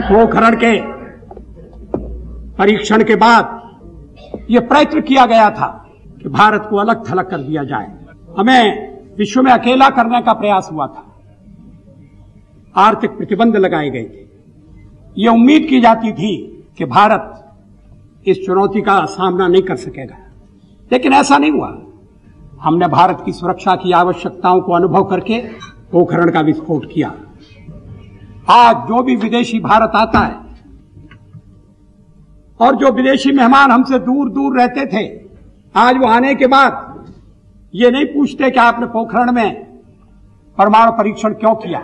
पोखरण के परीक्षण के बाद यह प्रयत्न किया गया था कि भारत को अलग थलग कर दिया जाए। हमें विश्व में अकेला करने का प्रयास हुआ था। आर्थिक प्रतिबंध लगाए गए थे। यह उम्मीद की जाती थी कि भारत इस चुनौती का सामना नहीं कर सकेगा, लेकिन ऐसा नहीं हुआ। हमने भारत की सुरक्षा की आवश्यकताओं को अनुभव करके पोखरण का विस्फोट किया। आज जो भी विदेशी भारत आता है और जो विदेशी मेहमान हमसे दूर दूर रहते थे, आज वो आने के बाद ये नहीं पूछते कि आपने पोखरण में परमाणु परीक्षण क्यों किया।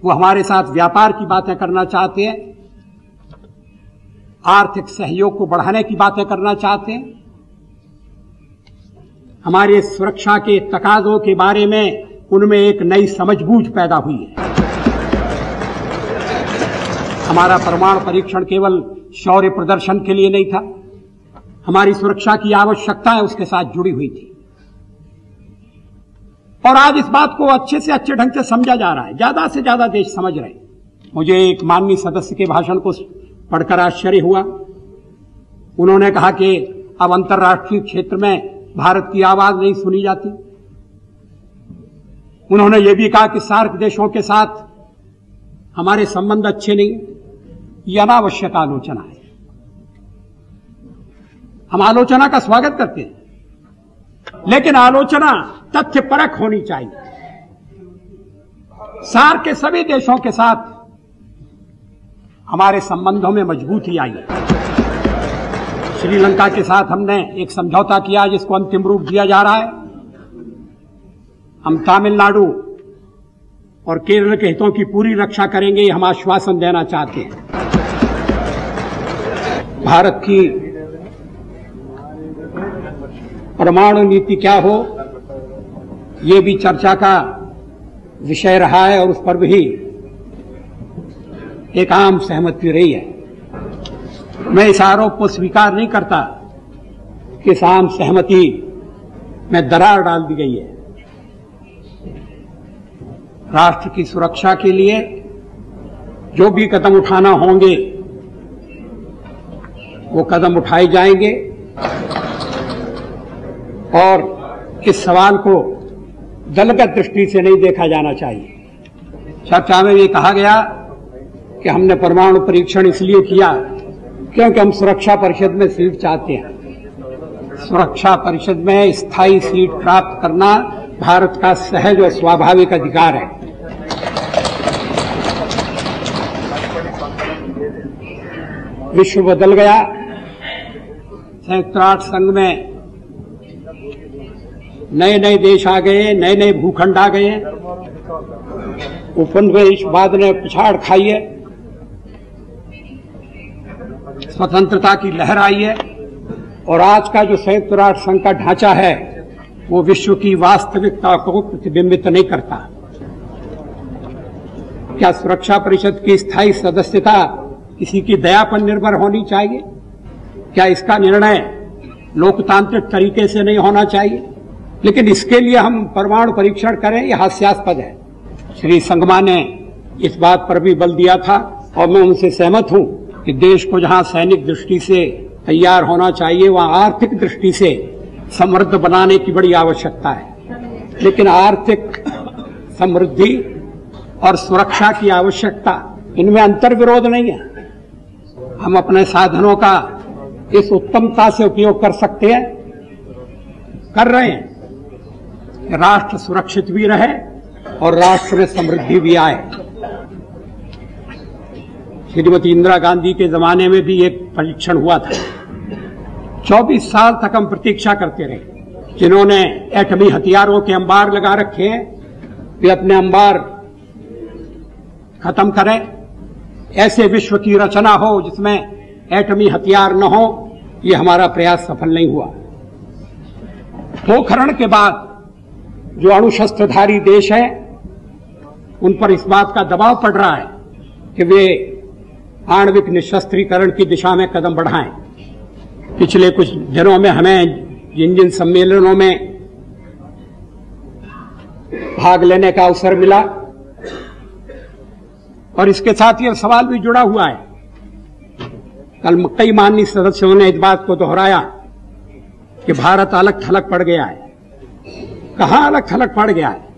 वो हमारे साथ व्यापार की बातें करना चाहते हैं, आर्थिक सहयोग को बढ़ाने की बातें करना चाहते हैं, हमारे सुरक्षा के तकाजों के बारे में उनमें एक नई समझबूझ पैदा हुई है। हमारा परमाणु परीक्षण केवल शौर्य प्रदर्शन के लिए नहीं था, हमारी सुरक्षा की आवश्यकताएं उसके साथ जुड़ी हुई थी। और आज इस बात को अच्छे से अच्छे ढंग से समझा जा रहा है, ज्यादा से ज्यादा देश समझ रहे हैं। मुझे एक माननीय सदस्य के भाषण को पढ़कर आश्चर्य हुआ। उन्होंने कहा कि अब अंतर्राष्ट्रीय क्षेत्र में भारत की आवाज नहीं सुनी जाती। उन्होंने यह भी कहा कि सार्क देशों के साथ हमारे संबंध अच्छे नहीं। यह अनावश्यक आलोचना है। हम आलोचना का स्वागत करते हैं, लेकिन आलोचना तथ्यपरक होनी चाहिए। सार्क के सभी देशों के साथ हमारे संबंधों में मजबूती आई है। श्रीलंका के साथ हमने एक समझौता किया जिसको अंतिम रूप दिया जा रहा है। हम तमिलनाडु और केरल के हितों की पूरी रक्षा करेंगे, हम आश्वासन देना चाहते हैं। भारत की परमाणु नीति क्या हो, यह भी चर्चा का विषय रहा है और उस पर भी एक आम सहमति रही है। मैं इस आरोप को स्वीकार नहीं करता कि इस आम सहमति में दरार डाल दी गई है। राष्ट्र की सुरक्षा के लिए जो भी कदम उठाना होंगे वो कदम उठाए जाएंगे और इस सवाल को दलगत दृष्टि से नहीं देखा जाना चाहिए। चर्चा में ये कहा गया कि हमने परमाणु परीक्षण इसलिए किया क्योंकि हम सुरक्षा परिषद में सीट चाहते हैं। सुरक्षा परिषद में स्थायी सीट प्राप्त करना भारत का सहज और स्वाभाविक अधिकार है। विश्व बदल गया। संयुक्त राष्ट्र संघ में नए नए देश आ गए, नए नए भूखंड आ गए, उपनिवेशवाद ने पिछाड़ खाई है, स्वतंत्रता की लहर आई है और आज का जो संयुक्त राष्ट्र संघ का ढांचा है वो विश्व की वास्तविकता को प्रतिबिंबित नहीं करता। क्या सुरक्षा परिषद की स्थायी सदस्यता किसी की दया पर निर्भर होनी चाहिए? क्या इसका निर्णय लोकतांत्रिक तरीके से नहीं होना चाहिए? लेकिन इसके लिए हम परमाणु परीक्षण करें, यह हास्यास्पद है। श्री संगमा ने इस बात पर भी बल दिया था और मैं उनसे सहमत हूं कि देश को जहां सैनिक दृष्टि से तैयार होना चाहिए वहां आर्थिक दृष्टि से समृद्ध बनाने की बड़ी आवश्यकता है। लेकिन आर्थिक समृद्धि और सुरक्षा की आवश्यकता, इनमें अंतर्विरोध नहीं है। हम अपने साधनों का इस उत्तमता से उपयोग कर सकते हैं, कर रहे हैं। राष्ट्र सुरक्षित भी रहे और राष्ट्र में समृद्धि भी आए। श्रीमती इंदिरा गांधी के जमाने में भी एक परीक्षण हुआ था। 24 साल तक हम प्रतीक्षा करते रहे। जिन्होंने एटमी हथियारों के अंबार लगा रखे हैं वे अपने अंबार खत्म करें। ऐसे विश्व की रचना हो जिसमें एटमी हथियार न हो, यह हमारा प्रयास सफल नहीं हुआ। पोखरण के बाद जो अणुशस्त्रधारी देश हैं उन पर इस बात का दबाव पड़ रहा है कि वे आणविक निशस्त्रीकरण की दिशा में कदम बढ़ाएं। पिछले कुछ दिनों में हमें जिन सम्मेलनों में भाग लेने का अवसर मिला और इसके साथ यह सवाल भी जुड़ा हुआ है। कल कई माननीय सदस्यों ने इस बात को दोहराया कि भारत अलग थलग पड़ गया है। कहां अलग थलग पड़ गया है?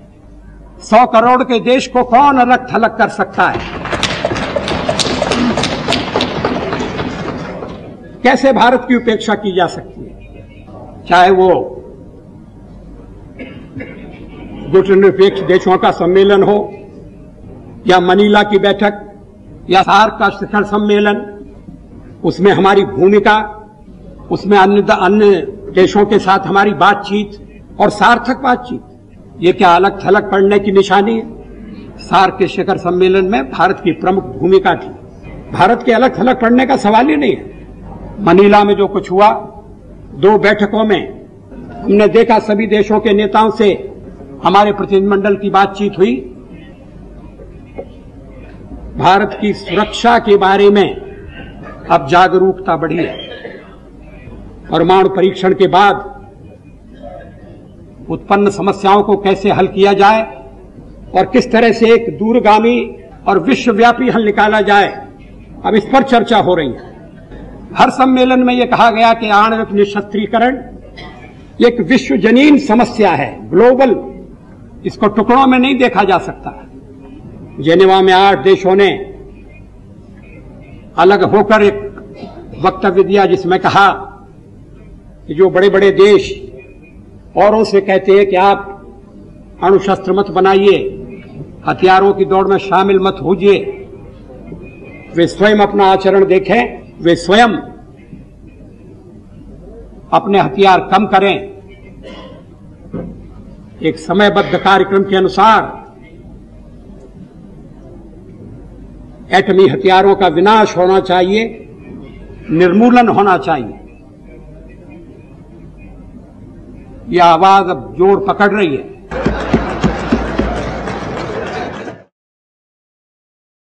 100 करोड़ के देश को कौन अलग थलग कर सकता है? कैसे भारत की उपेक्षा की जा सकती है? चाहे वो गुटनिरपेक्ष देशों का सम्मेलन हो, या मनीला की बैठक, या सार्क का शिखर सम्मेलन, उसमें हमारी भूमिका, उसमें अन्य देशों के साथ हमारी बातचीत और सार्थक बातचीत, ये क्या अलग थलग पड़ने की निशानी है? सार्क के शिखर सम्मेलन में भारत की प्रमुख भूमिका थी। भारत के अलग थलग पड़ने का सवाल ही नहीं है। मनीला में जो कुछ हुआ, 2 बैठकों में हमने देखा, सभी देशों के नेताओं से हमारे प्रतिनिधिमंडल की बातचीत हुई। भारत की सुरक्षा के बारे में अब जागरूकता बढ़ी है। परमाणु परीक्षण के बाद उत्पन्न समस्याओं को कैसे हल किया जाए और किस तरह से एक दूरगामी और विश्वव्यापी हल निकाला जाए, अब इस पर चर्चा हो रही है। हर सम्मेलन में यह कहा गया कि आणविक निशस्त्रीकरण एक विश्वजनीन समस्या है, ग्लोबल, इसको टुकड़ों में नहीं देखा जा सकता। जेनेवा में 8 देशों ने अलग होकर एक वक्तव्य दिया जिसमें कहा कि जो बड़े बड़े देश औरों से कहते हैं कि आप अणुशस्त्र मत बनाइए, हथियारों की दौड़ में शामिल मत होइए, वे स्वयं अपना आचरण देखें, वे स्वयं अपने हथियार कम करें, एक समयबद्ध कार्यक्रम के अनुसार एटमी हथियारों का विनाश होना चाहिए, निर्मूलन होना चाहिए। यह आवाज अब जोर पकड़ रही है।